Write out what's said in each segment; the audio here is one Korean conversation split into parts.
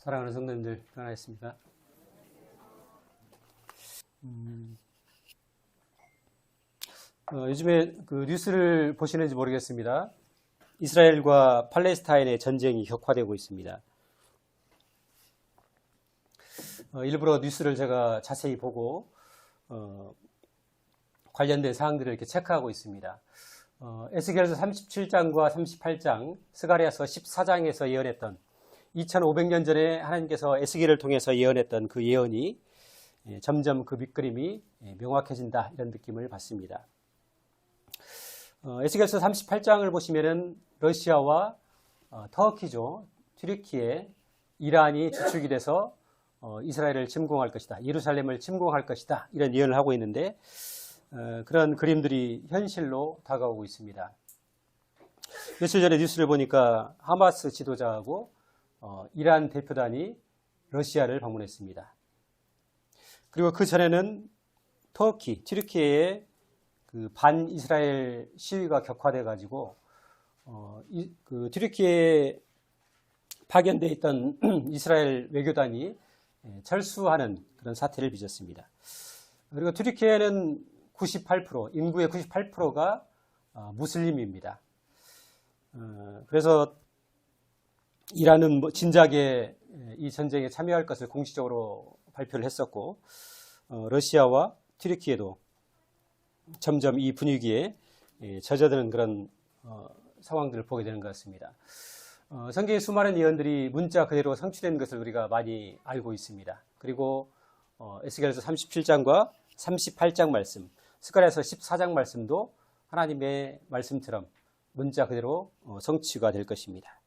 사랑하는 성도님들 평안하셨습니까? 요즘에 그 뉴스를 보시는지 모르겠습니다. 이스라엘과 팔레스타인의 전쟁이 격화되고 있습니다. 일부러 뉴스를 제가 자세히 보고 관련된 사항들을 이렇게 체크하고 있습니다. 에스겔서 37장과 38장, 스가랴서 14장에서 예언했던 2500년 전에 하나님께서 에스겔을 통해서 예언했던 그 예언이 점점 그 밑그림이 명확해진다, 이런 느낌을 받습니다. 에스겔서 38장을 보시면은 러시아와 터키죠, 튀르키예, 이란이 주축이 돼서 이스라엘을 침공할 것이다, 예루살렘을 침공할 것이다, 이런 예언을 하고 있는데 그런 그림들이 현실로 다가오고 있습니다. 며칠 전에 뉴스를 보니까 하마스 지도자하고 이란 대표단이 러시아를 방문했습니다. 그리고 그 전에는 터키, 튀르키예의 그 반이스라엘 시위가 격화돼 가지고 그 튀르키예에 파견되어 있던 이스라엘 외교단이 철수하는 그런 사태를 빚었습니다. 그리고 튀르키예는 98%, 인구의 98%가 무슬림입니다. 그래서 이란은 진작에 이 전쟁에 참여할 것을 공식적으로 발표를 했었고, 러시아와 튀르키예도 점점 이 분위기에 젖어드는 그런 상황들을 보게 되는 것 같습니다. 성경의 수많은 예언들이 문자 그대로 성취된 것을 우리가 많이 알고 있습니다. 그리고 에스겔서 37장과 38장 말씀, 스가랴서 14장 말씀도 하나님의 말씀처럼 문자 그대로 성취가 될 것입니다.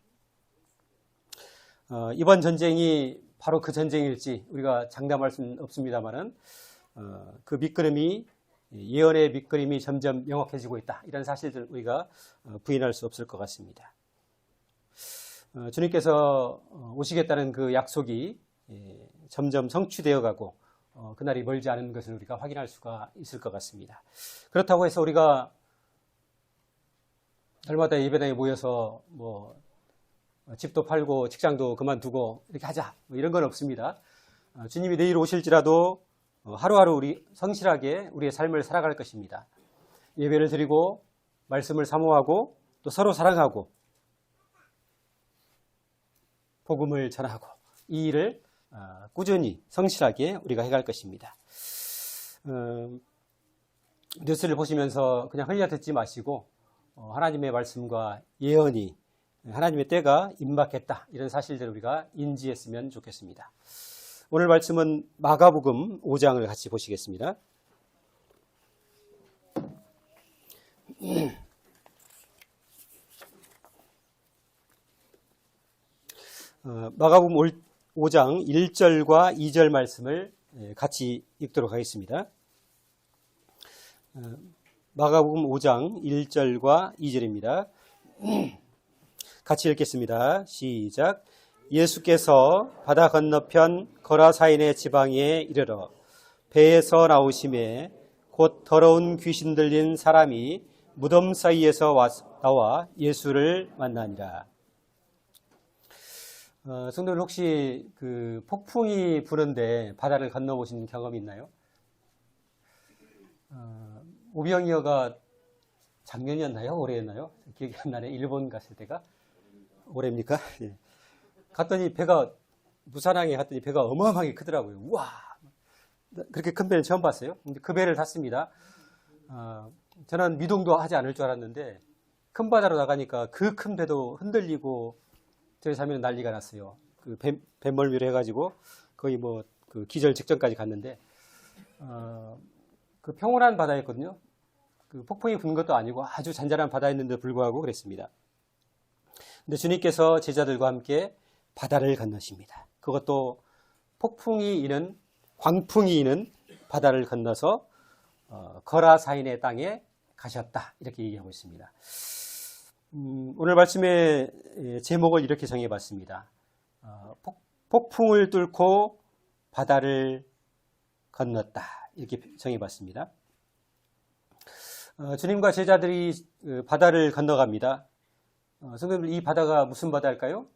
이번 전쟁이 바로 그 전쟁일지 우리가 장담할 수는 없습니다만은 그 밑그림이, 예언의 밑그림이 점점 명확해지고 있다, 이런 사실들 우리가 부인할 수 없을 것 같습니다. 주님께서 오시겠다는 그 약속이 점점 성취되어 가고 그날이 멀지 않은 것을 우리가 확인할 수가 있을 것 같습니다. 그렇다고 해서 우리가 날마다 예배당에 모여서 집도 팔고 직장도 그만두고 이렇게 하자, 이런 건 없습니다. 주님이 내일 오실지라도 하루하루 우리 성실하게 우리의 삶을 살아갈 것입니다. 예배를 드리고 말씀을 사모하고 또 서로 사랑하고 복음을 전하고 이 일을 꾸준히 성실하게 우리가 해갈 것입니다. 뉴스를 보시면서 그냥 흘려 듣지 마시고 하나님의 말씀과 예언이, 하나님의 때가 임박했다, 이런 사실들을 우리가 인지했으면 좋겠습니다. 오늘 말씀은 마가복음 5장을 같이 보시겠습니다. 마가복음 5장 1절과 2절 말씀을 같이 읽도록 하겠습니다. 마가복음 5장 1절과 2절입니다. 같이 읽겠습니다. 시작. 예수께서 바다 건너편 거라사인의 지방에 이르러 배에서 나오심에 곧 더러운 귀신 들린 사람이 무덤 사이에서 나와 예수를 만나니라. 성도들 혹시 그 폭풍이 부는데 바다를 건너보신 경험이 있나요? 오병이어가 작년이었나요? 올해였나요? 기억이 안 나네. 일본 갔을 때가 올해입니까? 예. 갔더니 배가, 무산항에 갔더니 배가 어마어마하게 크더라고요. 우와! 그렇게 큰 배는 처음 봤어요. 근데 그 배를 탔습니다. 저는 미동도 하지 않을 줄 알았는데 큰 바다로 나가니까 그 큰 배도 흔들리고 저희 사면은 난리가 났어요. 그 뱃멀미를 해가지고 거의 그 기절 직전까지 갔는데 그 평온한 바다였거든요. 그 폭풍이 부는 것도 아니고 아주 잔잔한 바다였는데도 불구하고 그랬습니다. 근데 주님께서 제자들과 함께 바다를 건너십니다. 그것도 폭풍이 이는, 광풍이 이는 바다를 건너서 거라사인의 땅에 가셨다, 이렇게 얘기하고 있습니다. 오늘 말씀의 제목을 이렇게 정해봤습니다. 폭풍을 뚫고 바다를 건넜다, 이렇게 정해봤습니다. 주님과 제자들이 바다를 건너갑니다. 성도님들, 이 바다가 무슨 바다일까요?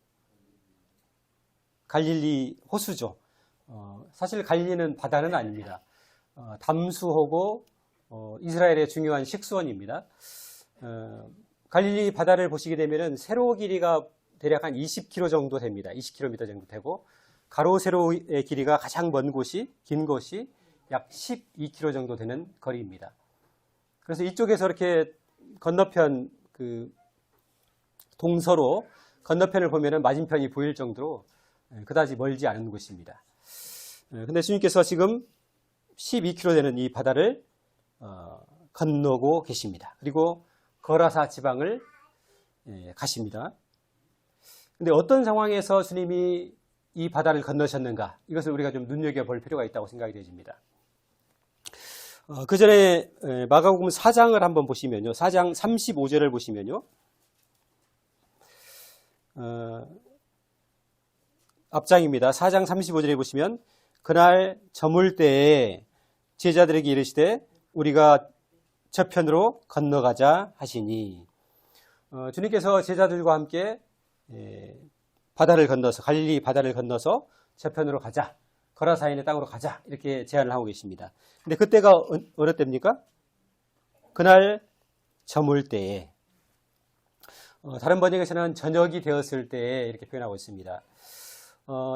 갈릴리 호수죠. 사실 갈릴리는 바다는 아닙니다. 담수호고 이스라엘의 중요한 식수원입니다. 갈릴리 바다를 보시게 되면은 세로 길이가 대략 한 20km 정도 됩니다. 20km 정도 되고 가로 세로의 길이가 가장 먼 곳이 긴 곳이 약 12km 정도 되는 거리입니다. 그래서 이쪽에서 이렇게 건너편 동서로 건너편을 보면은 맞은편이 보일 정도로 그다지 멀지 않은 곳입니다. 근데 주님께서 지금 12km 되는 이 바다를 건너고 계십니다. 그리고 거라사 지방을 가십니다. 근데 어떤 상황에서 주님이 이 바다를 건너셨는가? 이것을 우리가 좀 눈여겨볼 필요가 있다고 생각이 되집니다. 그 전에 마가복음 4장을 한번 보시면요. 4장 35절을 보시면요. 앞장입니다. 4장 35절에 보시면 그날 저물 때에 제자들에게 이르시되 우리가 저편으로 건너가자 하시니 주님께서 제자들과 함께 바다를 건너서 갈릴리 바다를 건너서 저편으로 가자. 거라사인의 땅으로 가자. 이렇게 제안을 하고 계십니다. 근데 그때가 어느 때입니까? 그날 저물 때에. 다른 번역에서는 저녁이 되었을 때에 이렇게 표현하고 있습니다.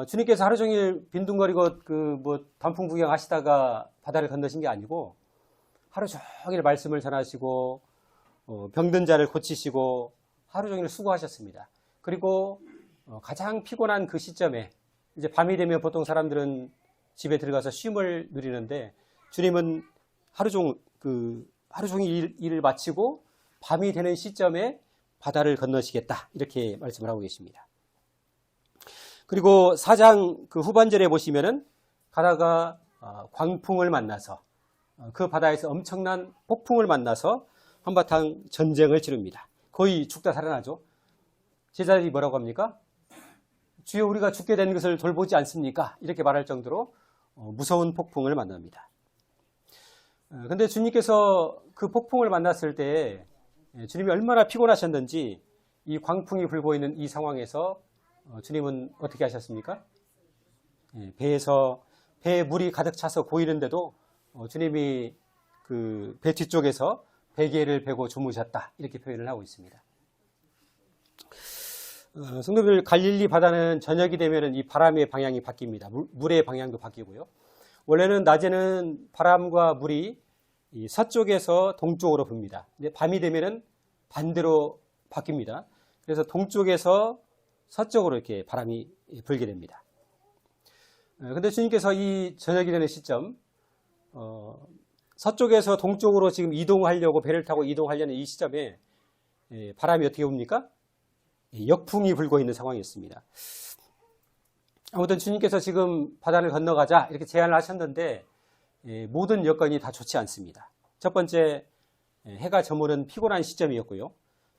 주님께서 하루 종일 빈둥거리고 단풍 구경하시다가 바다를 건너신 게 아니고 하루 종일 말씀을 전하시고 병든 자를 고치시고 하루 종일 수고하셨습니다. 그리고 가장 피곤한 그 시점에 이제 밤이 되면 보통 사람들은 집에 들어가서 쉼을 누리는데 주님은 하루 종일 일을 마치고 밤이 되는 시점에 바다를 건너시겠다 이렇게 말씀을 하고 계십니다. 그리고 4장 후반절에 보시면은 가다가 광풍을 만나서 그 바다에서 엄청난 폭풍을 만나서 한바탕 전쟁을 치릅니다. 거의 죽다 살아나죠. 제자들이 뭐라고 합니까? 주여 우리가 죽게 된 것을 돌보지 않습니까? 이렇게 말할 정도로 무서운 폭풍을 만납니다. 그런데 주님께서 그 폭풍을 만났을 때 주님이 얼마나 피곤하셨는지 이 광풍이 불고 있는 이 상황에서 주님은 어떻게 하셨습니까? 배에 물이 가득 차서 고이는데도 주님이 그 배 뒤쪽에서 베개를 베고 주무셨다 이렇게 표현을 하고 있습니다. 성도들 갈릴리 바다는 저녁이 되면 이 바람의 방향이 바뀝니다. 물의 방향도 바뀌고요. 원래는 낮에는 바람과 물이 이 서쪽에서 동쪽으로 붑니다. 근데 밤이 되면은 반대로 바뀝니다. 그래서 동쪽에서 서쪽으로 이렇게 바람이 불게 됩니다. 근데 주님께서 이 저녁이 되는 시점, 서쪽에서 동쪽으로 지금 이동하려고 배를 타고 이동하려는 이 시점에 바람이 어떻게 옵니까? 역풍이 불고 있는 상황이었습니다. 아무튼 주님께서 지금 바다를 건너가자 이렇게 제안을 하셨는데 모든 여건이 다 좋지 않습니다. 첫 번째, 해가 저무는 피곤한 시점이었고요.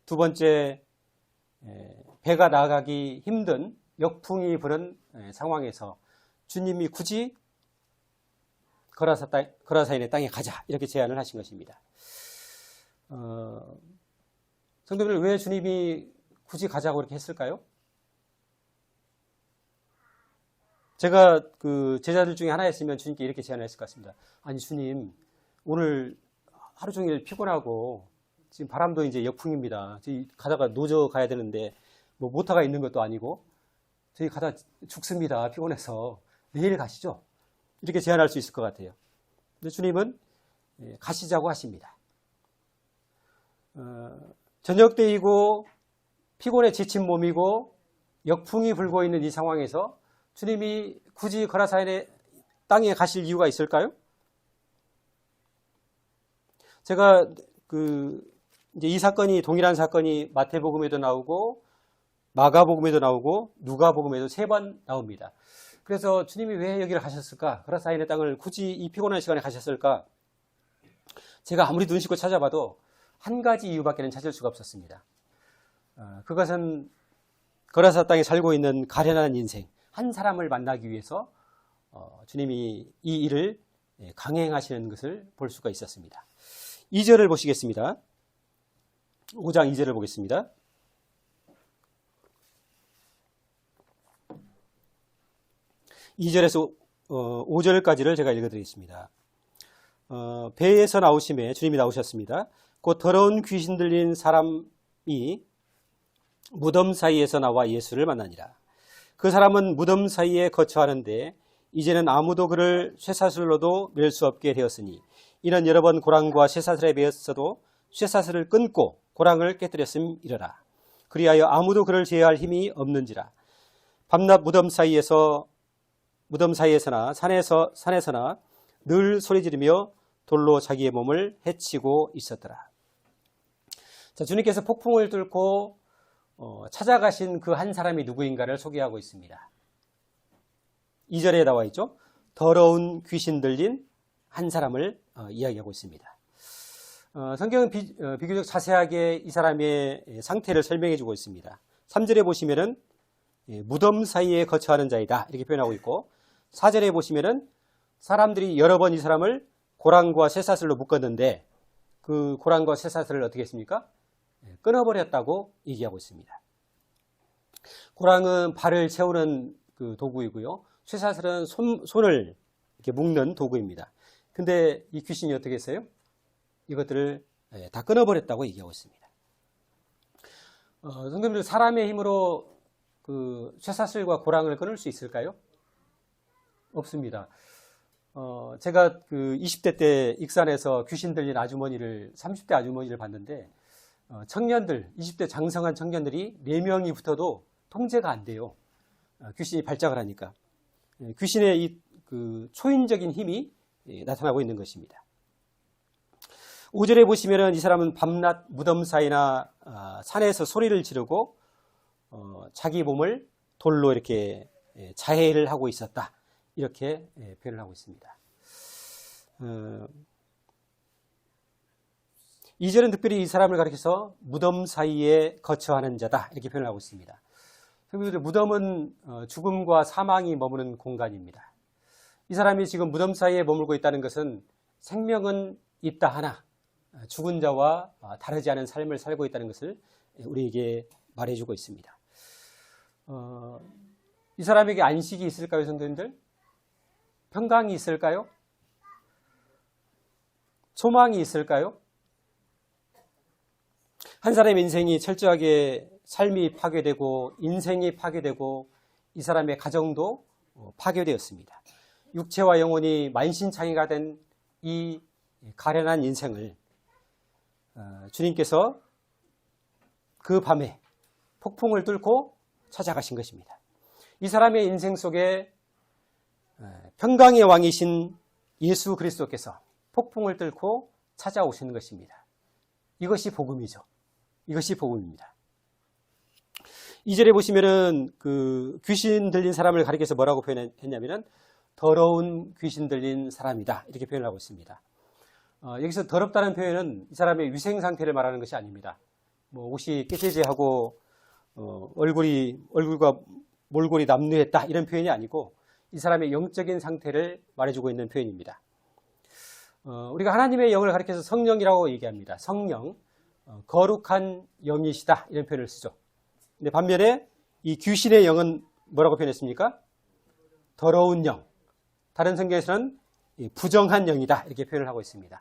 두 번째, 배가 나가기 힘든 역풍이 부는 상황에서 주님이 굳이 거라사인의 땅에 가자 이렇게 제안을 하신 것입니다. 성도들 왜 주님이 굳이 가자고 이렇게 했을까요? 제가 그 제자들 중에 하나였으면 주님께 이렇게 제안을 했을 것 같습니다. 아니 주님 오늘 하루 종일 피곤하고 지금 바람도 이제 역풍입니다. 저희 가다가 노저 가야 되는데 뭐 모터가 있는 것도 아니고 저희 가다 죽습니다. 피곤해서 내일 가시죠. 이렇게 제안할 수 있을 것 같아요. 근데 주님은 가시자고 하십니다. 저녁 때이고 피곤에 지친 몸이고 역풍이 불고 있는 이 상황에서 주님이 굳이 거라사인의 땅에 가실 이유가 있을까요? 제가 이제 이 사건이 동일한 사건이 마태복음에도 나오고 마가복음에도 나오고 누가복음에도 3번 나옵니다. 그래서 주님이 왜 여기를 가셨을까? 거라사인의 땅을 굳이 이 피곤한 시간에 가셨을까? 제가 아무리 눈 씻고 찾아봐도 한 가지 이유밖에는 찾을 수가 없었습니다. 그것은 거라사 땅에 살고 있는 가련한 인생, 한 사람을 만나기 위해서 주님이 이 일을 강행하시는 것을 볼 수가 있었습니다. 2절을 보시겠습니다. 5장 2절을 보겠습니다. 2절에서 5절까지를 제가 읽어드리겠습니다. 배에서 나오심에 주님이 나오셨습니다. 곧 더러운 귀신 들린 사람이 무덤 사이에서 나와 예수를 만나니라. 그 사람은 무덤 사이에 거처하는데 이제는 아무도 그를 쇠사슬로도 맬 수 없게 되었으니 이는 여러 번 고랑과 쇠사슬에 매였어도 쇠사슬을 끊고 고랑을 깨뜨렸음이러라. 그리하여 아무도 그를 제어할 힘이 없는지라. 밤낮 무덤 사이에서나 산에서나 늘 소리 지르며 돌로 자기의 몸을 해치고 있었더라. 자, 주님께서 폭풍을 뚫고 찾아가신 그 한 사람이 누구인가를 소개하고 있습니다. 2절에 나와 있죠. 더러운 귀신 들린 한 사람을 이야기하고 있습니다. 성경은 비교적 자세하게 이 사람의 상태를 설명해 주고 있습니다. 3절에 보시면은 무덤 사이에 거처하는 자이다 이렇게 표현하고 있고, 4절에 보시면은 사람들이 여러 번 이 사람을 고랑과 쇠사슬로 묶었는데 그 고랑과 쇠사슬을 어떻게 했습니까? 끊어버렸다고 얘기하고 있습니다. 고랑은 발을 채우는 그 도구이고요. 쇠사슬은 손을 이렇게 묶는 도구입니다. 근데 이 귀신이 어떻게 했어요? 이것들을 다 끊어버렸다고 얘기하고 있습니다. 성도님들, 사람의 힘으로 그 쇠사슬과 고랑을 끊을 수 있을까요? 없습니다. 제가 그 20대 때 익산에서 귀신 들린 아주머니를, 30대 아주머니를 봤는데, 청년들, 20대 장성한 청년들이 4명이 붙어도 통제가 안 돼요. 귀신이 발작을 하니까. 귀신의 이 그 초인적인 힘이 나타나고 있는 것입니다. 5절에 보시면은 이 사람은 밤낮 무덤 사이나 산에서 소리를 지르고 자기 몸을 돌로 이렇게 자해를 하고 있었다. 이렇게 표현을 하고 있습니다. 2절은 특별히 이 사람을 가리켜서 무덤 사이에 거처하는 자다 이렇게 표현을 하고 있습니다. 무덤은 죽음과 사망이 머무는 공간입니다. 이 사람이 지금 무덤 사이에 머물고 있다는 것은 생명은 있다 하나 죽은 자와 다르지 않은 삶을 살고 있다는 것을 우리에게 말해주고 있습니다. 이 사람에게 안식이 있을까요, 성도님들? 평강이 있을까요? 소망이 있을까요? 한 사람의 인생이 철저하게 삶이 파괴되고 인생이 파괴되고 이 사람의 가정도 파괴되었습니다. 육체와 영혼이 만신창이가 된 이 가련한 인생을 주님께서 그 밤에 폭풍을 뚫고 찾아가신 것입니다. 이 사람의 인생 속에 평강의 왕이신 예수 그리스도께서 폭풍을 뚫고 찾아오시는 것입니다. 이것이 복음이죠. 이것이 복음입니다. 2절에 보시면은 그 귀신 들린 사람을 가리켜서 뭐라고 표현했냐면은 더러운 귀신 들린 사람이다 이렇게 표현을 하고 있습니다. 여기서 더럽다는 표현은 이 사람의 위생 상태를 말하는 것이 아닙니다. 뭐 옷이 깨재재하고 얼굴과 몰골이 남루했다 이런 표현이 아니고 이 사람의 영적인 상태를 말해주고 있는 표현입니다. 우리가 하나님의 영을 가리켜서 성령이라고 얘기합니다. 성령, 거룩한 영이시다 이런 표현을 쓰죠. 근데 반면에 이 귀신의 영은 뭐라고 표현했습니까? 더러운 영. 다른 성경에서는 부정한 영이다 이렇게 표현을 하고 있습니다.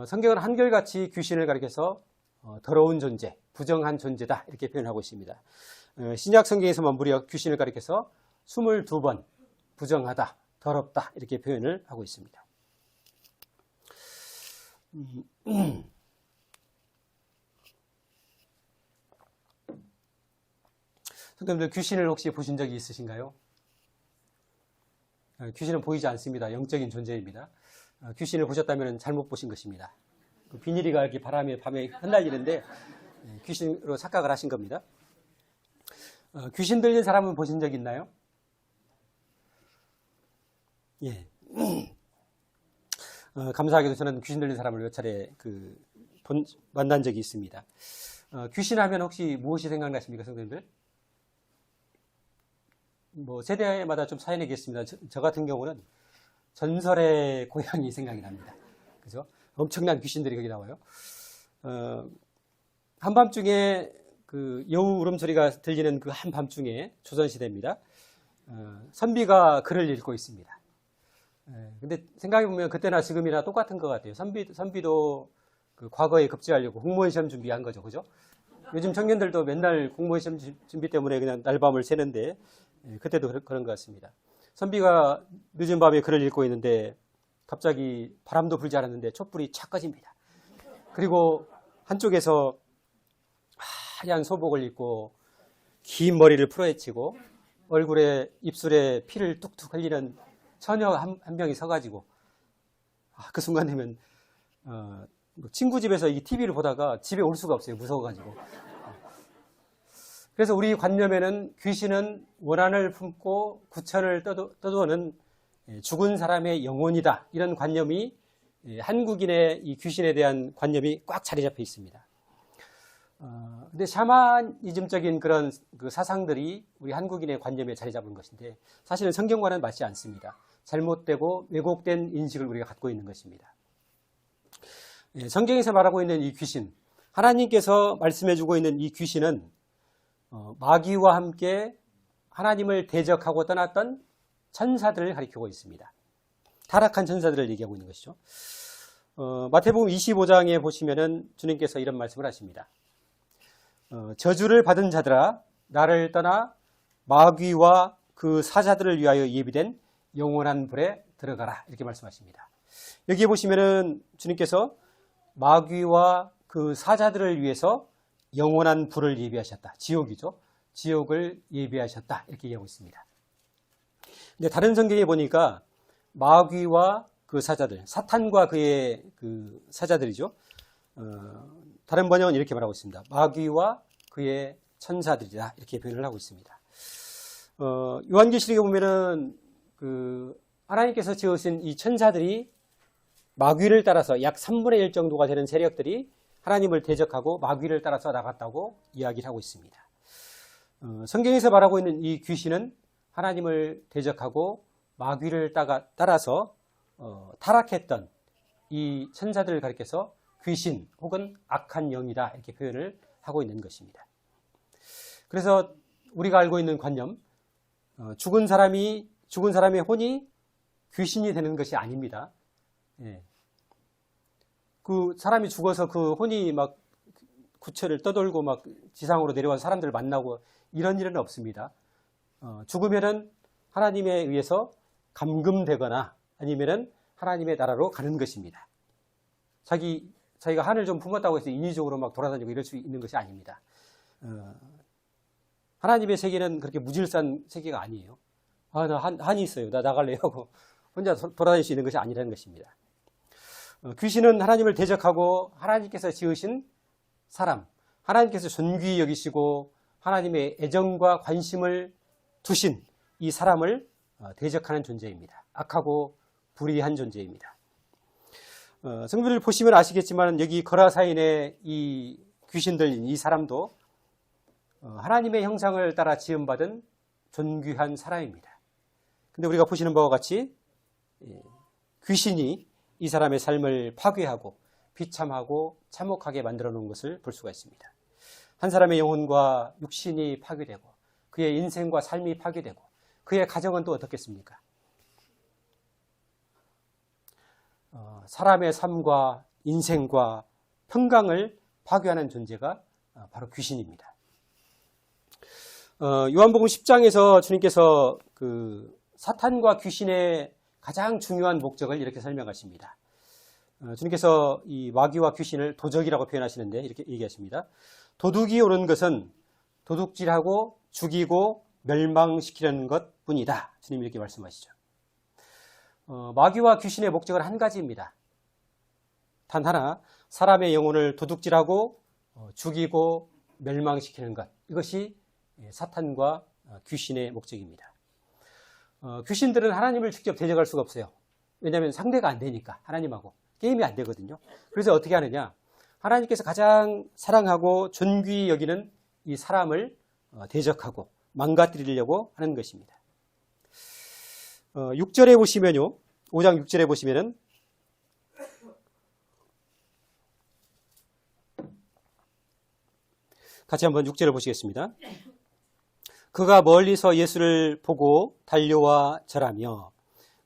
성경은 한결같이 귀신을 가리켜서 더러운 존재, 부정한 존재다 이렇게 표현하고 있습니다. 신약 성경에서만 무려 귀신을 가리켜서 22번 부정하다, 더럽다 이렇게 표현을 하고 있습니다. 성도님들, 귀신을 혹시 보신 적이 있으신가요? 귀신은 보이지 않습니다. 영적인 존재입니다. 귀신을 보셨다면 잘못 보신 것입니다. 그 비닐이가 이렇게 바람에 밤에 흩날리는데 귀신으로 착각을 하신 겁니다. 귀신 들린 사람은 보신 적 있나요? 예. 감사하게도 저는 귀신 들린 사람을 몇 차례 만난 적이 있습니다. 귀신 하면 혹시 무엇이 생각나십니까, 성도님들? 뭐 세대마다 좀 차이는 있겠습니다. 저 같은 경우는 전설의 고향이 생각이 납니다. 그죠? 엄청난 귀신들이 거기 나와요. 한밤중에 그 여우 울음소리가 들리는 그 한밤중에 조선시대입니다. 선비가 글을 읽고 있습니다. 근데 생각해보면 그때나 지금이나 똑같은 것 같아요. 선비도 그 과거에 급제하려고 공무원 시험 준비한 거죠. 그죠? 요즘 청년들도 맨날 공무원 시험 준비 때문에 그냥 날밤을 새는데 그때도 그런 것 같습니다. 선비가 늦은 밤에 글을 읽고 있는데 갑자기 바람도 불지 않았는데 촛불이 착 꺼집니다. 그리고 한쪽에서 하얀 소복을 입고 긴 머리를 풀어헤치고 얼굴에 입술에 피를 뚝뚝 흘리는 처녀 한 명이 서가지고 그 순간 되면 친구 집에서 이 TV를 보다가 집에 올 수가 없어요. 무서워가지고. 그래서 우리 관념에는 귀신은 원한을 품고 구천을 떠도는 죽은 사람의 영혼이다. 이런 관념이 한국인의 이 귀신에 대한 관념이 꽉 자리 잡혀 있습니다. 근데 샤머니즘적인 그런 그 사상들이 우리 한국인의 관념에 자리 잡은 것인데 사실은 성경과는 맞지 않습니다. 잘못되고 왜곡된 인식을 우리가 갖고 있는 것입니다. 성경에서 말하고 있는 이 귀신, 하나님께서 말씀해주고 있는 이 귀신은 마귀와 함께 하나님을 대적하고 떠났던 천사들을 가리키고 있습니다. 타락한 천사들을 얘기하고 있는 것이죠. 마태복음 25장에 보시면은 주님께서 이런 말씀을 하십니다. 저주를 받은 자들아 나를 떠나 마귀와 그 사자들을 위하여 예비된 영원한 불에 들어가라 이렇게 말씀하십니다. 여기에 보시면은 주님께서 마귀와 그 사자들을 위해서 영원한 불을 예비하셨다. 지옥이죠. 지옥을 예비하셨다 이렇게 얘기하고 있습니다. 근데 다른 성경에 보니까 마귀와 그 사자들, 사탄과 그의 그 사자들이죠. 다른 번역은 이렇게 말하고 있습니다. 마귀와 그의 천사들이다 이렇게 표현을 하고 있습니다. 요한계시록에 보면은 그 하나님께서 지으신 이 천사들이 마귀를 따라서 약 3분의 1 정도가 되는 세력들이 하나님을 대적하고 마귀를 따라서 나갔다고 이야기를 하고 있습니다. 성경에서 말하고 있는 이 귀신은 하나님을 대적하고 마귀를 따라서 타락했던 이 천사들을 가리켜서 귀신 혹은 악한 영이다 이렇게 표현을 하고 있는 것입니다. 그래서 우리가 알고 있는 관념, 죽은 사람의 혼이 귀신이 되는 것이 아닙니다. 그 사람이 죽어서 그 혼이 막 구체를 떠돌고 막 지상으로 내려와서 사람들을 만나고 이런 일은 없습니다. 죽으면은 하나님에 의해서 감금되거나 아니면은 하나님의 나라로 가는 것입니다. 자기가 한을 좀 품었다고 해서 인위적으로 막 돌아다니고 이럴 수 있는 것이 아닙니다. 하나님의 세계는 그렇게 무질서한 세계가 아니에요. 나 한이 있어요. 나 나갈래요 하고 혼자 돌아다닐 수 있는 것이 아니라는 것입니다. 귀신은 하나님을 대적하고 하나님께서 지으신 사람, 하나님께서 존귀히 여기시고 하나님의 애정과 관심을 두신 이 사람을 대적하는 존재입니다. 악하고 불의한 존재입니다. 성도를 보시면 아시겠지만 여기 거라사인의 이 귀신들인 이 사람도 하나님의 형상을 따라 지음받은 존귀한 사람입니다. 근데 우리가 보시는 바와 같이 귀신이 이 사람의 삶을 파괴하고 비참하고 참혹하게 만들어 놓은 것을 볼 수가 있습니다. 한 사람의 영혼과 육신이 파괴되고 그의 인생과 삶이 파괴되고 그의 가정은 또 어떻겠습니까? 사람의 삶과 인생과 평강을 파괴하는 존재가 바로 귀신입니다. 요한복음 10장에서 주님께서 그 사탄과 귀신의 가장 중요한 목적을 이렇게 설명하십니다. 주님께서 이 마귀와 귀신을 도적이라고 표현하시는데 이렇게 얘기하십니다. 도둑이 오는 것은 도둑질하고 죽이고 멸망시키려는 것뿐이다. 주님 이렇게 말씀하시죠. 마귀와 귀신의 목적은 한 가지입니다. 단 하나, 사람의 영혼을 도둑질하고 죽이고 멸망시키는 것. 이것이 사탄과 귀신의 목적입니다. 귀신들은 하나님을 직접 대적할 수가 없어요. 왜냐하면 상대가 안 되니까 하나님하고 게임이 안 되거든요. 그래서 어떻게 하느냐? 하나님께서 가장 사랑하고 존귀히 여기는 이 사람을 대적하고 망가뜨리려고 하는 것입니다. 6절에 보시면요. 5장 6절에 보시면은 같이 한번 6절을 보시겠습니다. 그가 멀리서 예수를 보고 달려와 절하며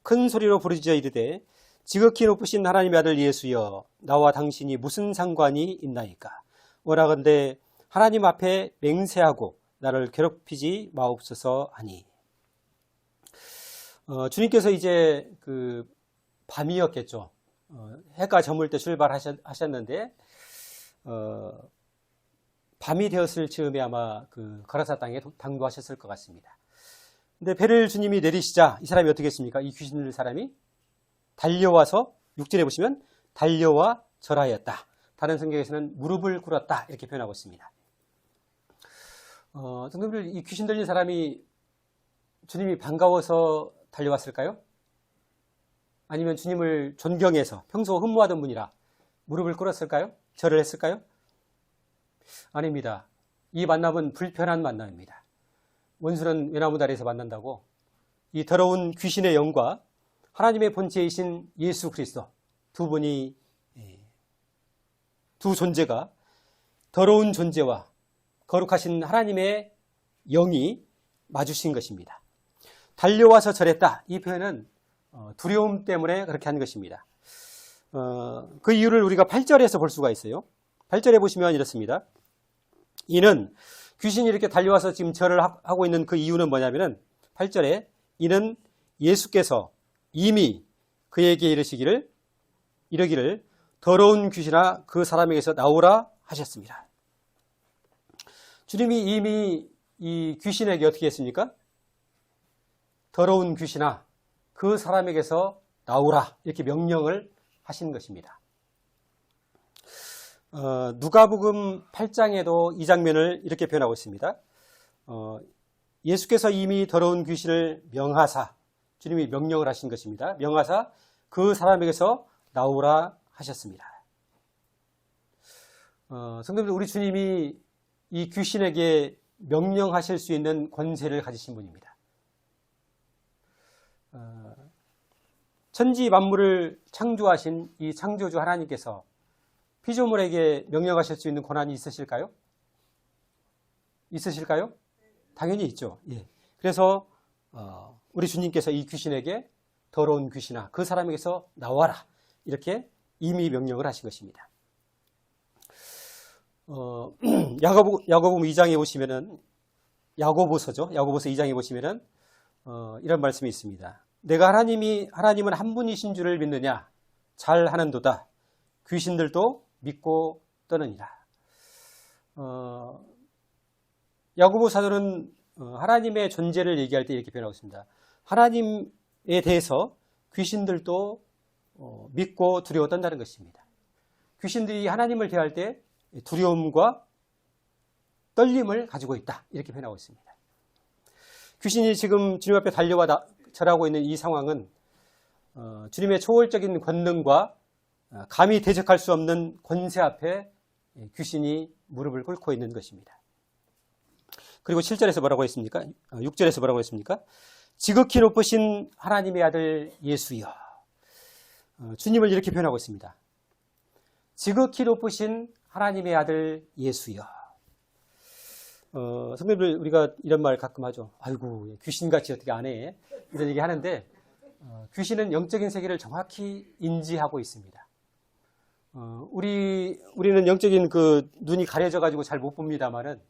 큰 소리로 부르짖어 이르되 지극히 높으신 하나님의 아들 예수여 나와 당신이 무슨 상관이 있나이까. 원하건대 하나님 앞에 맹세하고 나를 괴롭히지 마옵소서 하니. 주님께서 이제 그 밤이었겠죠. 해가 저물 때 출발하셨는데 밤이 되었을 즈음에 아마 그 가라사 땅에 당도하셨을 것 같습니다. 근데 배를 주님이 내리시자 이 사람이 어떻게 했습니까? 이 귀신 들린 사람이 달려와서 6절에 보시면 달려와 절하였다. 다른 성경에서는 무릎을 꿇었다 이렇게 표현하고 있습니다. 성도들, 이 귀신 들린 사람이 주님이 반가워서 달려왔을까요? 아니면 주님을 존경해서 평소 흠모하던 분이라 무릎을 꿇었을까요? 절을 했을까요? 아닙니다. 이 만남은 불편한 만남입니다. 원수는 외나무 다리에서 만난다고 이 더러운 귀신의 영과 하나님의 본체이신 예수 그리스도 두 분이, 두 존재가 더러운 존재와 거룩하신 하나님의 영이 마주친 것입니다. 달려와서 절했다. 이 표현은 두려움 때문에 그렇게 한 것입니다. 그 이유를 우리가 8절에서 볼 수가 있어요. 8절에 보시면 이렇습니다. 이는 귀신이 이렇게 달려와서 지금 절을 하고 있는 그 이유는 뭐냐면은 8절에 이는 예수께서 이미 그에게 이르기를 더러운 귀신아 그 사람에게서 나오라 하셨습니다. 주님이 이미 이 귀신에게 어떻게 했습니까? 더러운 귀신아 그 사람에게서 나오라 이렇게 명령을 하신 것입니다. 누가복음 8장에도 이 장면을 이렇게 표현하고 있습니다. 예수께서 이미 더러운 귀신을 명하사 주님이 명령을 하신 것입니다. 명하사 그 사람에게서 나오라 하셨습니다. 성도님들, 우리 주님이 이 귀신에게 명령하실 수 있는 권세를 가지신 분입니다. 천지 만물을 창조하신 이 창조주 하나님께서 피조물에게 명령하실 수 있는 권한이 있으실까요? 있으실까요? 당연히 있죠. 예. 그래서 우리 주님께서 이 귀신에게 더러운 귀신아 그 사람에게서 나와라 이렇게 이미 명령을 하신 것입니다. 야고보 2장에 보시면은 야고보서죠. 야고보서 2장에 보시면은 이런 말씀이 있습니다. 내가 하나님은 한 분이신 줄을 믿느냐? 잘 하는도다. 귀신들도 믿고 떠느니라. 야고보 사도는 하나님의 존재를 얘기할 때 이렇게 표현하고 있습니다. 하나님에 대해서 귀신들도 믿고 두려워 떤다는 것입니다. 귀신들이 하나님을 대할 때 두려움과 떨림을 가지고 있다 이렇게 표현하고 있습니다. 귀신이 지금 주님 앞에 달려와 절하고 있는 이 상황은 주님의 초월적인 권능과 감히 대적할 수 없는 권세 앞에 귀신이 무릎을 꿇고 있는 것입니다. 그리고 7절에서 뭐라고 했습니까? 6절에서 뭐라고 했습니까? 지극히 높으신 하나님의 아들 예수여. 주님을 이렇게 표현하고 있습니다. 지극히 높으신 하나님의 아들 예수여. 선배님들 우리가 이런 말 가끔 하죠. 아이고 귀신같이 어떻게 안 해? 이런 얘기 하는데 귀신은 영적인 세계를 정확히 인지하고 있습니다. 우리는 영적인 그 눈이 가려져 가지고 잘 못 봅니다만은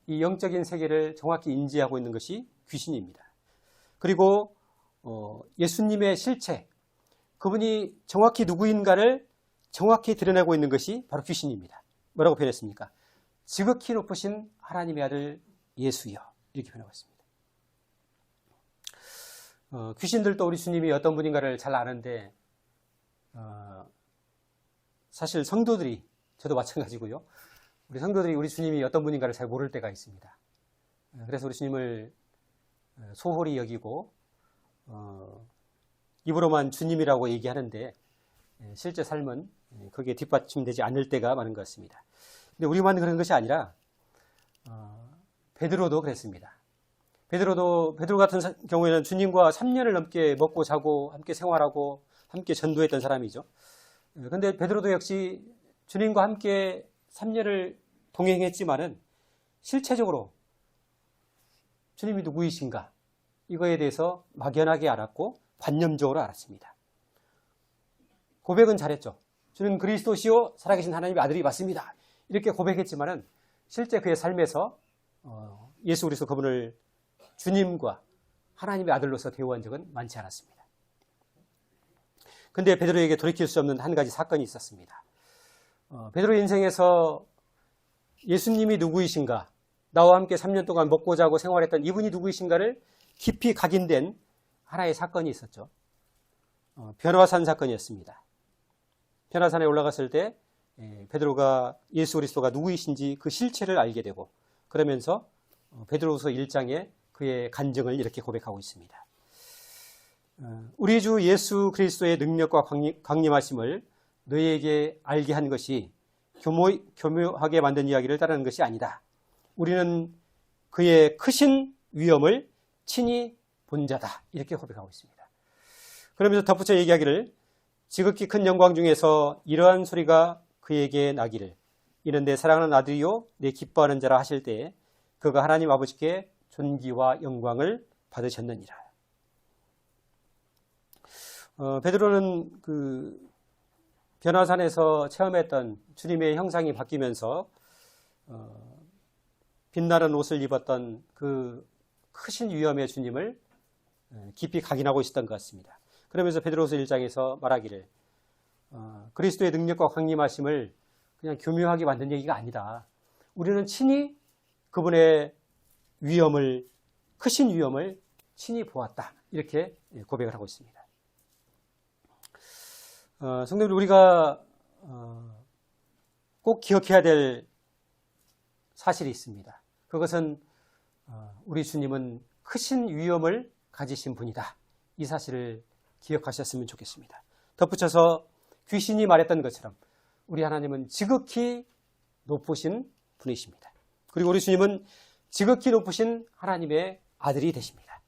이 영적인 세계를 정확히 인지하고 있는 것이 귀신입니다. 그리고 예수님의 실체, 그분이 정확히 누구인가를 정확히 드러내고 있는 것이 바로 귀신입니다. 뭐라고 표현했습니까? 지극히 높으신 하나님의 아들 예수여 이렇게 표현하고 있습니다. 귀신들도 우리 주님이 어떤 분인가를 잘 아는데 사실 성도들이 저도 마찬가지고요. 우리 성도들이 우리 주님이 어떤 분인가를 잘 모를 때가 있습니다. 그래서 우리 주님을 소홀히 여기고 입으로만 주님이라고 얘기하는데 실제 삶은 거기에 뒷받침되지 않을 때가 많은 것 같습니다. 근데 우리만 그런 것이 아니라 베드로도 그랬습니다. 베드로 같은 경우에는 주님과 3년을 넘게 먹고 자고 함께 생활하고 함께 전도했던 사람이죠. 그런데 베드로도 역시 주님과 함께 3년을 동행했지만은 실체적으로 주님이 누구이신가? 이거에 대해서 막연하게 알았고 관념적으로 알았습니다. 고백은 잘했죠. 주는 그리스도시요 살아계신 하나님의 아들이 맞습니다. 이렇게 고백했지만은 실제 그의 삶에서 예수 그리스도 그분을 주님과 하나님의 아들로서 대우한 적은 많지 않았습니다. 그런데 베드로에게 돌이킬 수 없는 한 가지 사건이 있었습니다. 베드로 인생에서 예수님이 누구이신가, 나와 함께 3년 동안 먹고 자고 생활했던 이분이 누구이신가를 깊이 각인된 하나의 사건이 있었죠. 변화산 사건이었습니다. 변화산에 올라갔을 때 베드로가 예수 그리스도가 누구이신지 그 실체를 알게 되고, 그러면서 베드로후서 1장에 그의 간증을 이렇게 고백하고 있습니다. 우리 주 예수 그리스도의 능력과 강림하심을 너희에게 알게 한 것이 교묘하게 만든 이야기를 따르는 것이 아니다. 우리는 그의 크신 위엄을 친히 본 자다. 이렇게 고백하고 있습니다. 그러면서 덧붙여 얘기하기를, 지극히 큰 영광 중에서 이러한 소리가 그에게 나기를, 이는 내 사랑하는 아들이요 내 기뻐하는 자라 하실 때에 그가 하나님 아버지께 존귀와 영광을 받으셨느니라. 베드로는 그 변화산에서 체험했던 주님의 형상이 바뀌면서 빛나는 옷을 입었던 그 크신 위엄의 주님을 깊이 각인하고 있었던 것 같습니다. 그러면서 베드로후서 1장에서 말하기를, 그리스도의 능력과 강림하심을 그냥 교묘하게 만든 얘기가 아니다. 우리는 친히 그분의 위엄을, 크신 위엄을 친히 보았다. 이렇게 고백을 하고 있습니다. 성도들, 우리가 꼭 기억해야 될 사실이 있습니다. 그것은 우리 주님은 크신 위엄을 가지신 분이다. 이 사실을 기억하셨으면 좋겠습니다. 덧붙여서 귀신이 말했던 것처럼 우리 하나님은 지극히 높으신 분이십니다. 그리고 우리 주님은 지극히 높으신 하나님의 아들이 되십니다.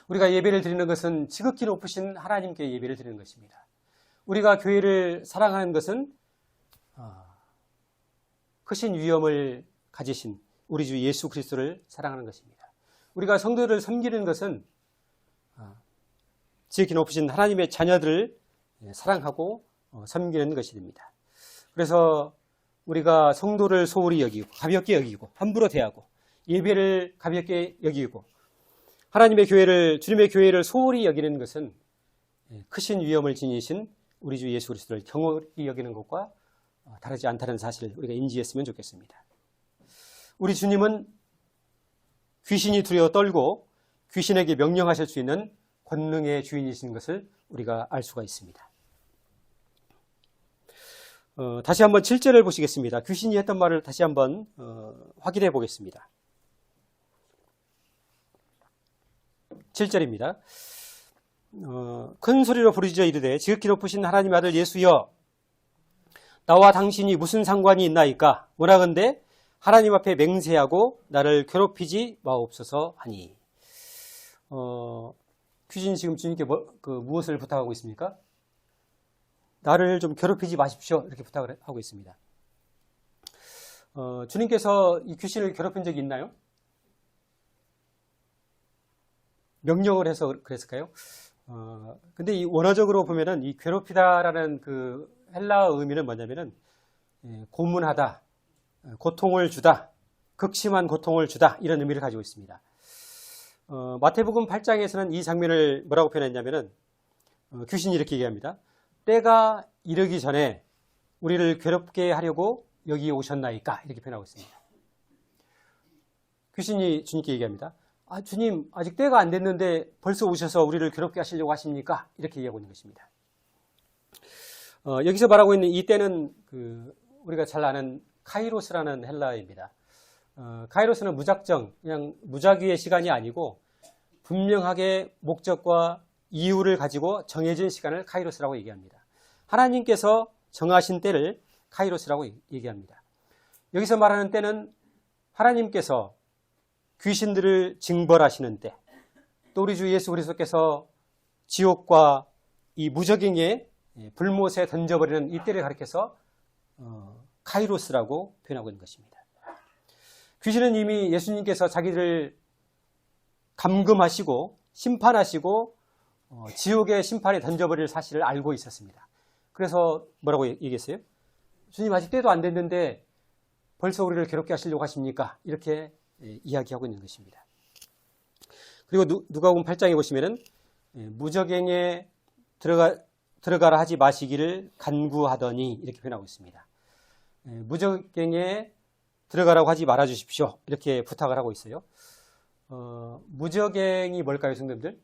우리가 예배를 드리는 것은 지극히 높으신 하나님께 예배를 드리는 것입니다. 우리가 교회를 사랑하는 것은 크신 위엄을 가지신 우리 주 예수 그리스도를 사랑하는 것입니다. 우리가 성도들을 섬기는 것은 지극히 높으신 하나님의 자녀들을 사랑하고 섬기는 것이 됩니다. 그래서 우리가 성도를 소홀히 여기고 가볍게 여기고 함부로 대하고 예배를 가볍게 여기고 하나님의 교회를, 주님의 교회를 소홀히 여기는 것은 크신 위엄을 지니신 우리 주 예수 그리스도를 경홀히 여기는 것과 다르지 않다는 사실을 우리가 인지했으면 좋겠습니다. 우리 주님은 귀신이 두려워 떨고 귀신에게 명령하실 수 있는 권능의 주인이신 것을 우리가 알 수가 있습니다. 다시 한번 7절을 보시겠습니다. 귀신이 했던 말을 다시 한번 확인해 보겠습니다. 7절입니다. 큰 소리로 부르짖어 이르되 지극히 높으신 하나님 아들 예수여, 나와 당신이 무슨 상관이 있나이까? 원하건대 하나님 앞에 맹세하고 나를 괴롭히지 마옵소서 하니. 귀신이 지금 주님께 무엇을 부탁하고 있습니까? 나를 좀 괴롭히지 마십시오. 이렇게 부탁을 하고 있습니다. 주님께서 이 귀신을 괴롭힌 적이 있나요? 명령을 해서 그랬을까요? 근데 이 원어적으로 보면은 이 괴롭히다라는 그 헬라어 의미는 뭐냐면은 고문하다, 고통을 주다, 극심한 고통을 주다, 이런 의미를 가지고 있습니다. 마태복음 8장에서는 이 장면을 뭐라고 표현했냐면은 귀신이 이렇게 얘기합니다. 때가 이르기 전에 우리를 괴롭게 하려고 여기 오셨나이까? 이렇게 표현하고 있습니다. 귀신이 주님께 얘기합니다. 주님, 아직 때가 안 됐는데 벌써 오셔서 우리를 괴롭게 하시려고 하십니까? 이렇게 얘기하고 있는 것입니다. 여기서 말하고 있는 이 때는 우리가 잘 아는 카이로스라는 헬라어입니다. 카이로스는 무작정, 그냥 무작위의 시간이 아니고 분명하게 목적과 이유를 가지고 정해진 시간을 카이로스라고 얘기합니다. 하나님께서 정하신 때를 카이로스라고 얘기합니다. 여기서 말하는 때는 하나님께서 귀신들을 징벌하시는 때, 또 우리 주 예수 그리스도께서 지옥과 이 무적행의 불못에 던져버리는 이 때를 가리켜서 카이로스라고 표현하고 있는 것입니다. 귀신은 이미 예수님께서 자기를 감금하시고 심판하시고 지옥의 심판에 던져버릴 사실을 알고 있었습니다. 그래서 뭐라고 얘기했어요? 주님 아직 때도 안 됐는데 벌써 우리를 괴롭게 하시려고 하십니까? 이렇게 이야기하고 있는 것입니다. 그리고 누가복음 8장에 보시면은 무적행에 들어가라 하지 마시기를 간구하더니 이렇게 표현하고 있습니다. 무적행에 들어가라고 하지 말아 주십시오. 이렇게 부탁을 하고 있어요. 무적행이 뭘까요, 성도님들?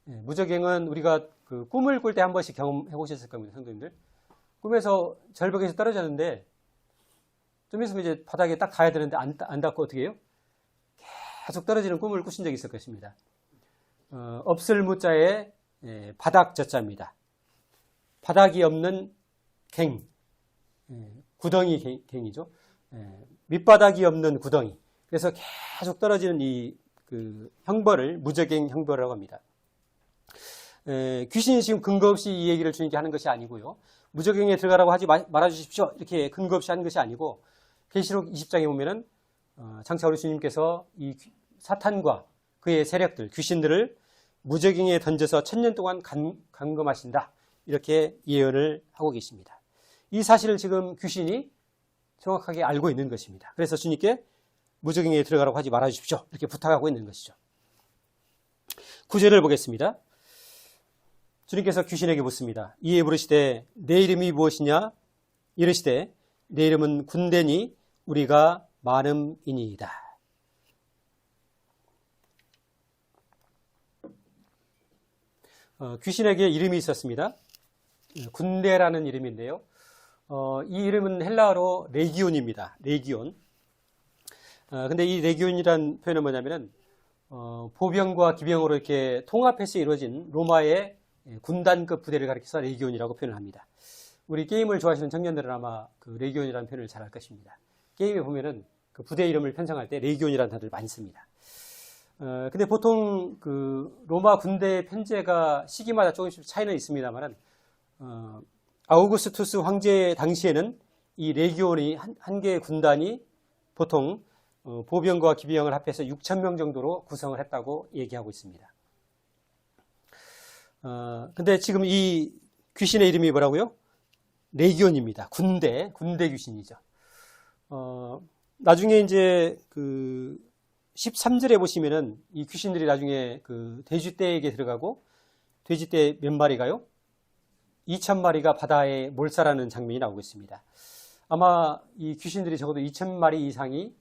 무적행은 우리가 그 꿈을 꿀 때 한 번씩 경험해 보셨을 겁니다, 성도님들. 꿈에서 절벽에서 떨어졌는데 좀 있으면 이제 바닥에 딱 닿아야 되는데 안 닿고 어떻게 해요? 계속 떨어지는 꿈을 꾸신 적이 있을 것입니다. 없을 무자에 바닥 젖자입니다. 바닥이 없는 갱, 구덩이 갱이죠. 밑바닥이 없는 구덩이. 그래서 계속 떨어지는 이 그 형벌을 무적행 형벌이라고 합니다. 귀신이 지금 근거 없이 이 얘기를 주님께 하는 것이 아니고요. 무적행에 들어가라고 하지 말아 주십시오. 이렇게 근거 없이 하는 것이 아니고 계시록 20장에 보면은 장차 우리 주님께서 이 사탄과 그의 세력들, 귀신들을 무적행에 던져서 1000년 동안 감금하신다. 이렇게 예언을 하고 계십니다. 이 사실을 지금 귀신이 정확하게 알고 있는 것입니다. 그래서 주님께 무적행에 들어가라고 하지 말아 주십시오. 이렇게 부탁하고 있는 것이죠. 9절을 보겠습니다. 주님께서 귀신에게 묻습니다. 이에 물으시되 내 이름이 무엇이냐? 이르시되 내 이름은 군대니 우리가 많음이니이다. 귀신에게 이름이 있었습니다. 군대라는 이름인데요. 이 이름은 헬라어로 레기온입니다. 레기온. 근데 이 레기온이라는 표현은 뭐냐면은 보병과 기병으로 이렇게 통합해서 이루어진 로마의 군단급 부대를 가리켜서 레기온이라고 표현을 합니다. 우리 게임을 좋아하시는 청년들은 아마 그 레기온이라는 표현을 잘 알 것입니다. 게임에 보면은 그 부대 이름을 편성할 때 레기온이라는 단어를 많이 씁니다. 근데 보통 그 로마 군대의 편제가 시기마다 조금씩 차이는 있습니다만은 아우구스투스 황제 당시에는 이 레기온이 한 개의 군단이 보통 보병과 기병을 합해서 6,000명 정도로 구성을 했다고 얘기하고 있습니다. 근데 지금 이 귀신의 이름이 뭐라고요? 레기온입니다. 군대 귀신이죠. 나중에 이제 그 13절에 보시면은 이 귀신들이 나중에 그 돼지떼에게 들어가고 돼지떼 몇 마리가요? 2,000마리가 바다에 몰살하는 장면이 나오고 있습니다. 아마 이 귀신들이 적어도 2,000마리 이상이